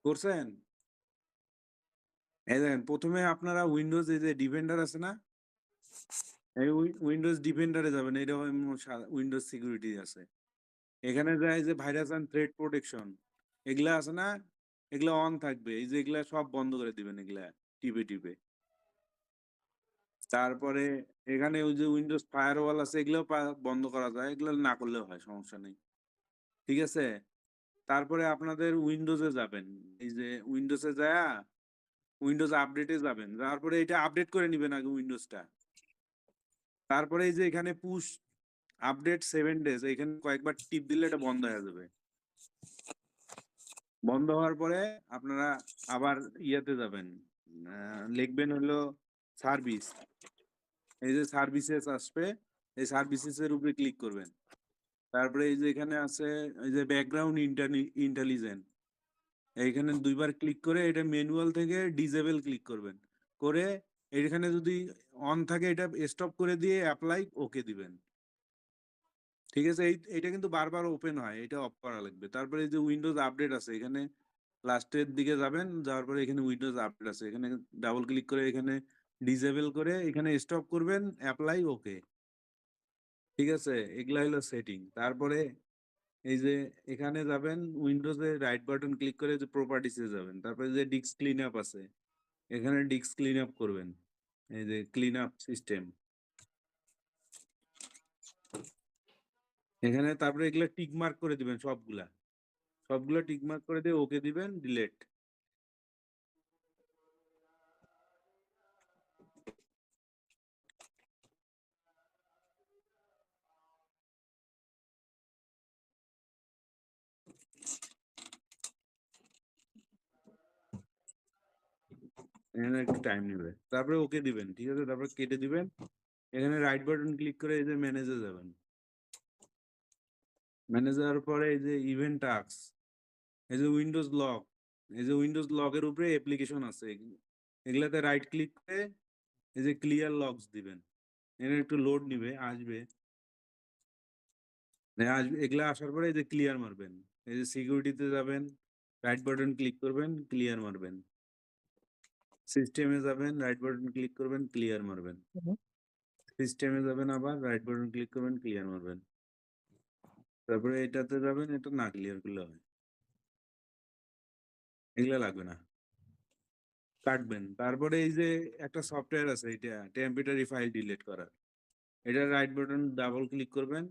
করছেন? এই দেখেন প্রথমে আপনারা উইন্ডোজ এই যে ডিফেন্ডার আছে না? এই উইন্ডোজ ডিফেন্ডারে যাবেন। এরকম উইন্ডোজ সিকিউরিটি আছে। এখানে যায় যে ভাইরাস অ্যান্ড থ্রেট প্রোটেকশন এগুলা আছে না? এগুলা অন থাকবে। এই যে এগুলা সব বন্ধ করে দিবেন এগুলা টিপে। তারপরে এখানে ওই যে উইন্ডোজ ফায়ারওয়াল আছে এগুলোও বন্ধ করা যায়। এগুলো না করলেও হয়, সমস্যা নেই। ঠিক আছে? তারপরে আপনাদের উইন্ডোজে যাবেন। এই যে উইন্ডোজে যায়া উইন্ডোজ আপডেটে যাবেন। যাওয়ার পরে এটা আপডেট করে নিবেন আগে উইন্ডোজটা। তারপরে এই যে এখানে পুশ আপডেট 7 ডেজ এখানে কয়েকবার টিপ দিলে এটা বন্ধ হয়ে যাবে। বন্ধ হওয়ার পরে আপনারা আবার ইয়াতে যাবেন। লিখবেন হলো সার্ভিস। এই যে সার্ভিসেস আসবে, এই সার্ভিসেস এর উপরে ক্লিক করবেন। তারপরে এই যে এখানে আছে এই যে ব্যাকগ্রাউন্ড ইন্টেলিজেন্ট, এইখানে দুইবার ক্লিক করে এটা ম্যানুয়াল থেকে ডিজেবল ক্লিক করবেন। করে এখানে যদি অন থাকে এটা স্টপ করে দিয়ে অ্যাপ্লাই ওকে দিবেন। ঠিক আছে? এইটা কিন্তু বারবার ওপেন হয়, এটা অফ করা লাগবে। তারপরে এই যে উইন্ডোজ আপডেট আছে এখানে লাস্টের দিকে যাবেন, যাওয়ার পরে এখানে উইন্ডোজ আপডেট আছে এখানে ডাবল ক্লিক করে এখানে ডিজেবল করে এখানে স্টপ করবেন, অ্যাপ্লাই ওকে। ঠিক আছে? এগুলা হলো সেটিং। তারপরে এই যে এখানে যাবেন উইন্ডোজে রাইট বাটন ক্লিক করে যে প্রপার্টিসে যাবেন। তারপরে যে ডিস্ক ক্লিন আপ আছে এখানে ডিস্ক ক্লিন আপ করবেন। এই যে ক্লিন আপ সিস্টেম এখানে, তারপরে এগুলা টিক মার্ক করে দিবেন সবগুলা টিক মার্ক করে দিয়ে ওকে দিবেন, ডিলেট। এখানে একটু টাইম নেবে, তারপরে ওকে দিবেন। ঠিক আছে? তারপরে কেটে দিবেন। এখানে রাইট বাটন ক্লিক করে এই যে ম্যানেজে যাবেন। ম্যানেজার পরে এই যে ইভেন্ট টাস্ক, এই যে উইন্ডোজ লক, এই যে উইন্ডোজ লকের উপরে অ্যাপ্লিকেশন আছে এগুলাতে রাইট ক্লিক করে এই যে ক্লিয়ার লগস দিবেন। এখানে একটু লোড নিবে, আসবে। আসবে, এগুলা আসার পরে এই যে ক্লিয়ার মারবেন। এই যে সিকিউরিটিতে যাবেন, রাইট বাটন ক্লিক করবেন, ক্লিয়ার মারবেন। সিস্টেমে যাবেন, রাইট বাটন ক্লিক করবেন, ক্লিয়ার মারবেন। সিস্টেমে যাবেন, আবার রাইট বাটন ক্লিক করবেন, ক্লিয়ার মারবেন। তারপরে এটাতে যাবেন, এটা না ক্লিয়ার করলে হয়, এগুলা লাগবে না, কাটবেন। তারপরে এই যে একটা সফটওয়্যার আছে এটা টেম্পোরারি ফাইল ডিলিট করার, এটা রাইট বাটন ডাবল ক্লিক করবেন।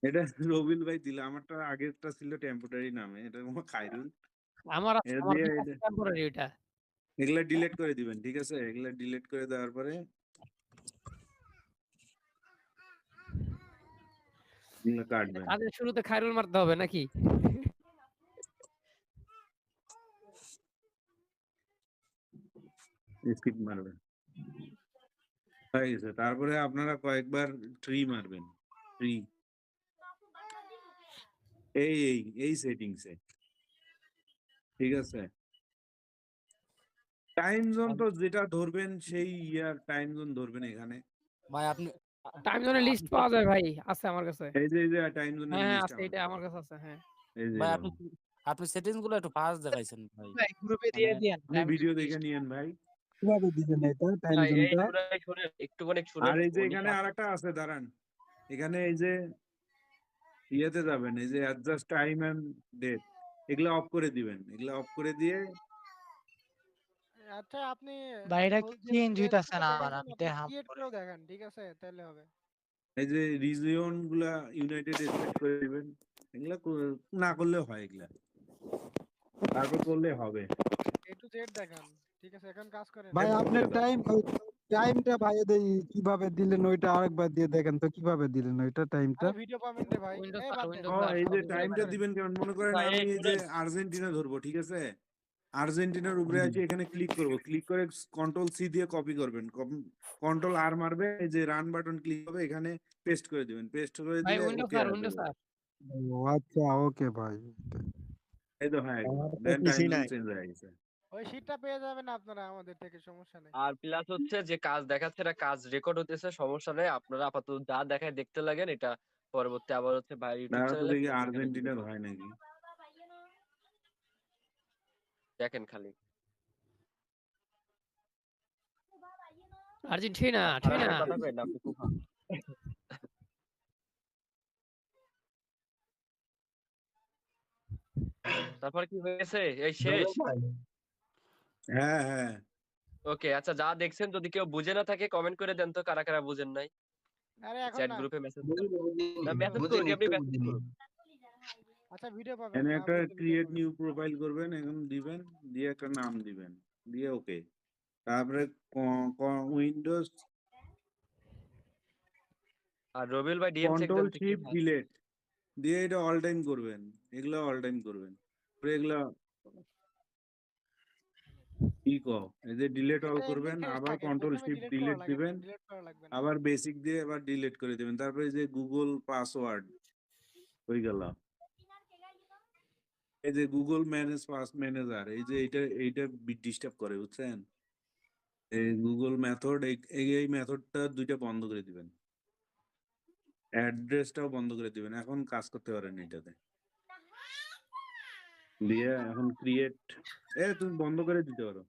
এটা রবিল ভাই দিলে, আমারটা আগেরটা ছিল টেম্পোরারি নামে, এটা খাইরুল। আমার এটা আমার দিয়ে টেম্পোরারি এটা। এগুলা ডিলিট করে দিবেন। ঠিক আছে? এগুলা ডিলিট করে দেওয়ার পরে এগুলা কাটবেন। কাজের শুরুতে খায়রুল মারতে হবে নাকি? স্কিপ মারবেন, হয়ে গেছে। তারপরে আপনারা কয়েকবার ট্রি মারবেন, ট্রি। এই সেটিংসে। ঠিক আছে? টাইম জোন তো যেটা ধরবেন সেই ইয়ার টাইম জোন ধরবেন এখানে। ভাই আপনি টাইম জোনের লিস্ট পাওয়া যায় ভাই, আছে আমার কাছে। এই যে টাইম জোনের হ্যাঁ, লিস্ট আছে, আমার এটা কাছে। আমার কাছে আছে। হ্যাঁ। এই যে ভাই এরকম। আপনি সেটিংস গুলো একটু ফাস্ট দেখাইছেন ভাই। ভাই গ্রুপে মানে দিয়ে দিয়েন আপনি টাইম ভিডিও জোন দেখে লিস্ট। নিয়েন ভাই। কিভাবে দিবেন এটা টাইম ভাই এই জোনটা? শুনেন শুনেন একটুখানি আর শুনেন এই যে উনি এখানে আর একটা আছে, দাঁড়ান। এখানে এই যে ইয়েতে যাবেন, এই যে অ্যাডজাস্ট টাইম এন্ড ডেট, এগুলা অফ করে দিবেন। এগুলা অফ করে দিয়ে আচ্ছা আপনি ভাই এটা চেঞ্জ যে হইতাছে না, দেখাইছেন আমি আপনি দেখাম ক্রিয়েট পরে। করেও দেখেন, ঠিক আছে? তাহলে হবে। এই যে রিজিয়ন গুলা ইউনাইটেড স্টেট করে দিবেন। এগুলা না করলেও হয় এগুলা, তারপর করলে হবে। এ টু জেড দেখান, ঠিক আছে? এখন কাজ করেন। ভাই বন্ধ আপনার করে দাও। টাইমটা ভাই কিভাবে দিলেন ওইটা আরেকবার দিয়ে দেখেন তো কিভাবে দিলেন ওইটা টাইমটা। আরে ভিডিও পাবেন রে ভাই, উইন্ডোজ এই স্টার, বাদ দেন। উইন্ডোজ ও, স্টার এই যে সবই কাজ টাইমটা আছে। করেন। দিবেন কেমন, মনে করেন ভাই আমি এই এই যে শুনেন আর্জেন্টিনা ধরবো। ঠিক আছে? আর্জেন্টিনার উপরে আছে, এখানে ক্লিক করব, ক্লিক করে কন্ট্রোল সি দিয়ে কপি করবেন, কন্ট্রোল আর মারবে, এই যে রান বাটন ক্লিক হবে, এখানে পেস্ট করে দিবেন। পেস্ট করে ভাই দিলে উইন্ডোজ ওকে স্টার, হয়ে উইন্ডোজ যাবে। স্টার। ও আচ্ছা, ওকে ভাই। এই তো হয়ে গেল, আমার তো দেন টাইম কিছুই জোন নাই। চেঞ্জ হয়ে গেছে। ওই শীটটা পেয়ে যাবেন আপনারা আমাদের থেকে, সমস্যা নেই। আর প্লাস হচ্ছে যে কাজ দেখাচ্ছে এটা কাজ রেকর্ড হতেছে, সমস্যা নেই। আপনারা আপাতত যা দেখায় দেখতে লাগেন, এটা পরবর্তী আবার হচ্ছে ভাই ইউটিউব তারা তো চ্যানেলে দেখি প্লাস এখানে ভিডিও আর্জেন্টিনার পাবেন। হয় নাকি। দেখেন খালি। আর্জেন্টিনা খারাপ ঠিনা কথা কই না, আপনি কুফা। তারপর কি হয়েছে? এই শেষ? হ্যাঁ হ্যাঁ ওকে, আচ্ছা যা দেখছেন যদি কেউ বুঝে না থাকে কমেন্ট করে দেন তো কারা কারা বুঝেন নাই। আরে এখন চ্যাট না, গ্রুপে মেসেজ দেন। না মেসেজ করুন, আপনি মেসেজ করুন। আচ্ছা ভিডিও পাবেন এখানে না, একটা বুঝতে ভিডিও ক্রিয়েট পাবেন। নিউ প্রোফাইল করবেন, এখন দিবেন, দিয়ে একটা নাম দিবেন, দিয়ে ওকে। তারপরে উইন্ডোজ আর রবিউল ভাই ডিএম চেক কন্ট্রোল দেন তো কি শিফট হয়। ডিলেট দিয়ে এটা অল টাইম করবেন, এগুলো অল টাইম করবেন। পরে এগুলা কি এই যে ডিলেট অল এটা এমনি করবেন, ফ্রেশ আবার থাকে, কন্ট্রোল প্রথমে শিফট ডিলিট করা ডিলেট লাগে না, দিবেন, ডিলিট করা লাগবে না। আবার বেসিক দিয়ে আবার ডিলিট করে দিবেন। তারপরে এই যে গুগল পাসওয়ার্ড হয়ে গেল, এই যে গুগল ম্যানেজার, এই যে এইটা ডিস্টার্ব করে, বুঝছেন? এই গুগল মেথড, এই মেথডটা দুইটা বন্ধ করে দিবেন, অ্যাড্রেসটাও বন্ধ করে দিবেন। এখন কাজ করতে পারেন এটাতে দিয়ে। এখন ক্রিয়েট তুমি বন্ধ করে দিতে পারো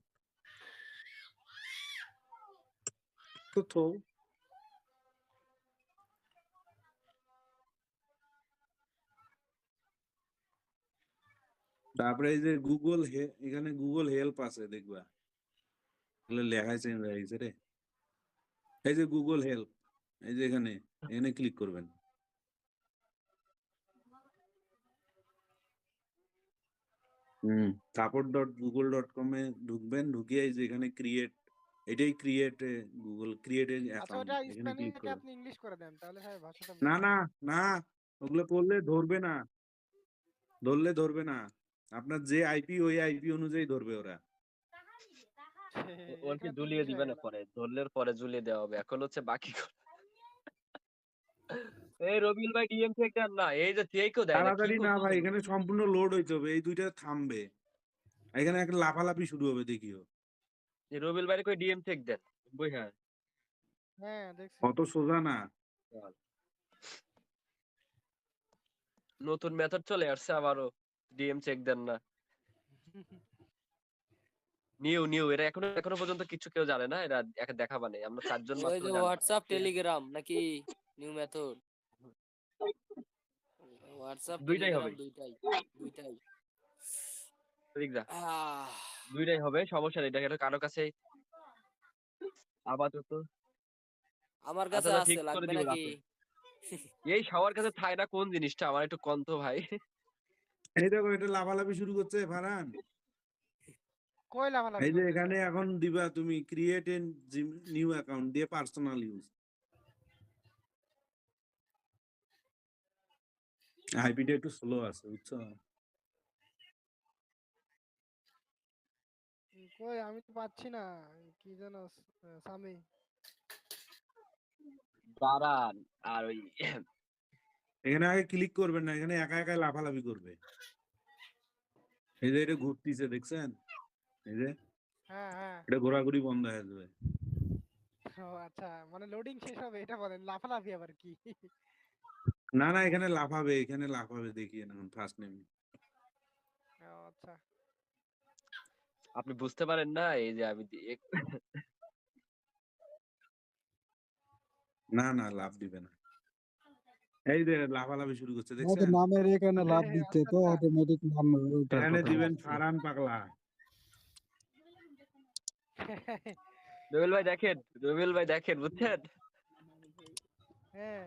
তো। তারপরে এই যে এখানে গুগল হেল্প আছে, দেখবা এগুলো লেখায় চেঞ্জ হয়ে গেছে রে। এই যে গুগল হেল্প, এই যে এখানে এখানে ক্লিক করবেন। support.google.com এ ঢুকবেন, ঢুকিয়ে এই যে এখানে ক্রিয়েট, এটাই ক্রিয়েট গুগল ক্রিয়েট আচ্ছা অ্যাকাউন্ট, ওটা এখানে স্প্যানিশ ক্লিক থেকে করবেন। আপনি ইংলিশ করে দেন, তাহলে হয় ভাষাটা না বুঝতে না পারবেন। না, ওগুলো করলে ধরবে না। আপনার যে আইপি, ওই আইপি অনুযায়ী ধরবে ওরা। ওর কি এখানে তো ঝুলিয়ে ইংলিশ দিবে হয়ে না গেল। পরে, ধরলের পরে ঝুলিয়ে দেওয়া হবে। এখন হচ্ছে বাকি এই রবিউল ভাই ডিএম চেক দেন না, এই যে চেকও দেয় না, কি তাড়াতাড়ি না ভাই, করতেছেন? এখানে সম্পূর্ণ লোড হইতে হবে, এই দুইটা থামবে, এখানে একটা লাফালাফি শুরু হবে, দেখিও। এই রবিউল ভাই কই ডিএম চেক দেন। বই হ্যাঁ। হ্যাঁ দেখছি। অত সোজা না। নতুন মেথড চলে আসছে আবারও, ডিএম চেক দেন না। নিউ এরা এখনো পর্যন্ত কিছু কেউ জানে না, এরা দেখাবা নেই, আমরা 4 জন ওই মাত্র যে জানতাম। হোয়াটসঅ্যাপ টেলিগ্রাম নাকি নিউ মেথড? হোয়াটসঅ্যাপ দুইটাই টেলিগ্রাম হবে, দুইটাই, দুইটাই। টেলিগ্রাম আহ, দুইটাই হবে, সমস্যা নেই। এটা কারো কাছে আপাতত। আমার আচ্ছা কাছে না, আছে, ফিক্স করে লাগবে দিব নাকি? রাতে। এই সবার কাছে থায় না কোন জিনিসটা, আমার একটু কন্ত ভাই। এই দেখো, এটা লাফালাফি শুরু করছে ফারহান। কই লাফালাফি এই যে করতেছে? এখানে এখন দিবা তুমি ক্রিয়েট এ নিউ অ্যাকাউন্ট দিয়ে পার্সোনাল ইউজ, আইপিটা একটু স্লো আছে, বুঝছো? কই আমি তো পাচ্ছি না, কি যেন সামি। দাঁড়ান, আর ওই এখানে আগে ক্লিক করবেন না, এখানে একা একা লাফালাফি করবে। এই যে এটা ঘুরতিছে, দেখছেন? এই যে হ্যাঁ হ্যাঁ। এটা ঘোরাঘুরি বন্ধ হয়ে যাবে। ও আচ্ছা, মানে লোডিং শেষ হবে এটা বলেন, লাফালাফি আবার কি? না না, এখানে লাফাবে, এখানে লাফাবে, দেখিয়ে না ফার্স্ট নেম। ও আচ্ছা। আপনি বুঝতে পারেন না, এই যে আমি না না, লাভ দিবে না। এই যে লাফালাফি শুরু করছে, আমাদের দেখছেন? নামের এখানে লাভ দিচ্ছে আচ্ছা তো আচ্ছা। অটোমেটিক নাম ওইটার এখানে কথা দিবেন বলছি। ফারহান পাগলা। রবিউল ভাই দেখেন, রবিউল ভাই দেখেন, বুঝছেন? হ্যাঁ।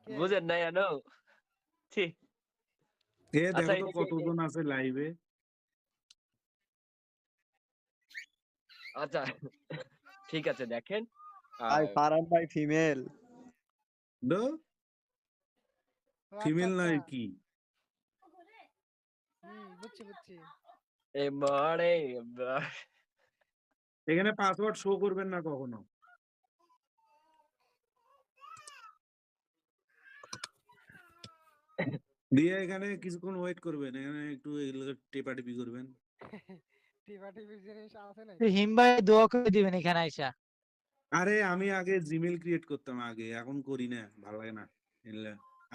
কে? বুঝেন নাই জানো? ছি। আচ্ছা দেখো তো এটা কতজন আছে লাইভে। আচ্ছা ঠিক আছে দেখেন। ভাই ফারহান ভাই ফিমেল। ও আচ্ছা ফিমেল আচ্ছা। নয় কি? বুঝছি বুঝছি। এই মারে এখানে পাসওয়ার্ড শো করবেন না কখনো। দিয়ে এখানে কিছুক্ষণ ওয়েট করবেন, এখানে একটু এগুলো টেপাটেপি করবেন। টিপাটিপির জিনিস আছে নাই? হিম ভাই দোয়া করে দিবেন এখানে আইসা। আরে আমি আগে জিমেল ক্রিয়েট করতাম আগে, এখন করি না, ভালো লাগে না।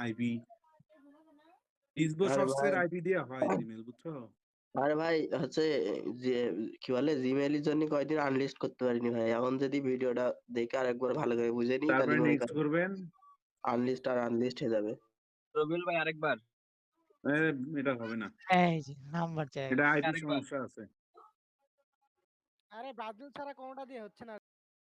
আইপি ইসবো আরে শর্টস এর ভাই আইপি দিয়ে হয় জিমেল, বুঝছো? আরে ভাই হচ্ছে যে কি বলে জিমেইলের জন্য কয়দিন আনলিস্ট করতে পারিনি ভাই, এখন যদি ভিডিওটা দেখে আরেকবার ভালো করে বুঝে নিই তাহলে তারপরে মনে নেক্সট করেন করবেন। আনলিস্ট আর আনলিস্ট হয়ে যাবে। রবিউল ভাই আরেকবার এ, এটা হবে না, এই যে নাম্বার চাই। এটা আইডি আরেকবার সমস্যা আছে। আরে ব্রাজিল ছাড়া কোনোটা দিয়ে হচ্ছে না।